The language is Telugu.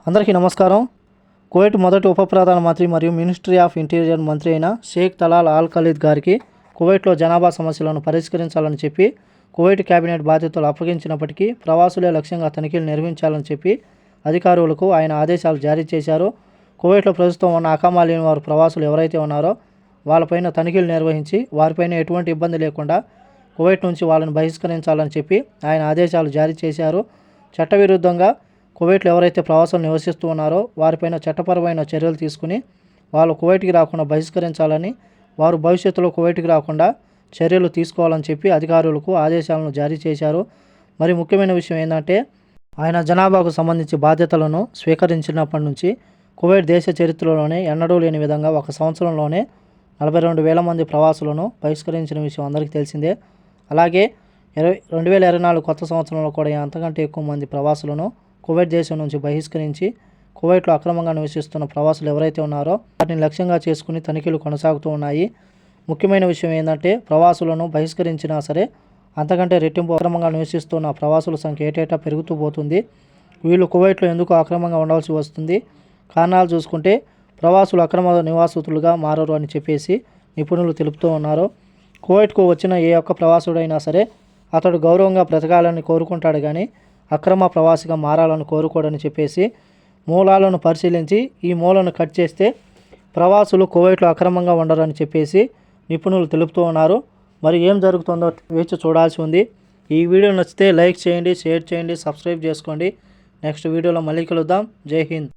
అందరికీ నమస్కారం. కువైట్ మొదటి ఉప ప్రధానమంత్రి మరియు మినిస్ట్రీ ఆఫ్ ఇంటీరియర్ మంత్రి అయిన షేక్ తలాల్ ఆల్ ఖలీద్ గారికి కువైట్లో జనాభా సమస్యలను పరిష్కరించాలని చెప్పి కువైట్ కేబినెట్ బాధ్యతలు అప్పగించినప్పటికీ ప్రవాసులే లక్ష్యంగా తనిఖీలు నిర్వహించాలని చెప్పి అధికారులకు ఆయన ఆదేశాలు జారీ చేశారు. కువైట్లో ప్రస్తుతం ఉన్న అకామా లేని వారు ప్రవాసులు ఎవరైతే ఉన్నారో వాళ్ళపైన తనిఖీలు నిర్వహించి వారిపైన ఎటువంటి ఇబ్బంది లేకుండా కువైట్ నుంచి వాళ్ళని బహిష్కరించాలని చెప్పి ఆయన ఆదేశాలు జారీ చేశారు. చట్టవిరుద్ధంగా కువైట్లో ఎవరైతే ప్రవాసులు నివసిస్తూ ఉన్నారో వారిపైన చట్టపరమైన చర్యలు తీసుకుని వాళ్ళు కువైట్కి రాకుండా బహిష్కరించాలని, వారు భవిష్యత్తులో కువైట్కి రాకుండా చర్యలు తీసుకోవాలని చెప్పి అధికారులకు ఆదేశాలను జారీ చేశారు. మరి ముఖ్యమైన విషయం ఏంటంటే ఆయన జనాభాకు సంబంధించి బాధ్యతలను స్వీకరించినప్పటి నుంచి కువైట్ దేశ చరిత్రలోనే ఎన్నడూ లేని విధంగా ఒక సంవత్సరంలోనే 42,000 మంది ప్రవాసులను బహిష్కరించిన విషయం అందరికీ తెలిసిందే. అలాగే 2024 కొత్త సంవత్సరంలో కూడా అంతకంటే ఎక్కువ మంది ప్రవాసులను కువైట్ దేశం నుంచి బహిష్కరించి కువైట్లో అక్రమంగా నివసిస్తున్న ప్రవాసులు ఎవరైతే ఉన్నారో వాటిని లక్ష్యంగా చేసుకుని తనిఖీలు కొనసాగుతూ ఉన్నాయి. ముఖ్యమైన విషయం ఏంటంటే ప్రవాసులను బహిష్కరించినా సరే అంతకంటే రెట్టింపు అక్రమంగా నివసిస్తున్న ప్రవాసుల సంఖ్య ఏటేటా పెరుగుతూ పోతుంది. వీళ్ళు కువైట్లో ఎందుకు అక్రమంగా ఉండాల్సి వస్తుంది? కారణాలు చూసుకుంటే ప్రవాసులు అక్రమ నివాసితులుగా మారరు అని చెప్పేసి నిపుణులు తెలుపుతూ ఉన్నారు. కువైట్కు వచ్చిన ఏ ఒక్క ప్రవాసుడైనా సరే అతడు గౌరవంగా బ్రతకాలని కోరుకుంటాడు, కానీ అక్రమ ప్రవాసిగా మారాలని కోరుకోడని చెప్పేసి మూలాలను పరిశీలించి ఈ మూలను కట్ చేస్తే ప్రవాసులు కువైట్లో అక్రమంగా ఉండరని చెప్పేసి నిపుణులు తెలుపుతూ ఉన్నారు. మరి ఏం జరుగుతుందో వేచి చూడాల్సి ఉంది. ఈ వీడియో నచ్చితే లైక్ చేయండి, షేర్ చేయండి, సబ్స్క్రైబ్ చేసుకోండి. నెక్స్ట్ వీడియోలో మళ్ళీ కలుద్దాం. జై హింద్.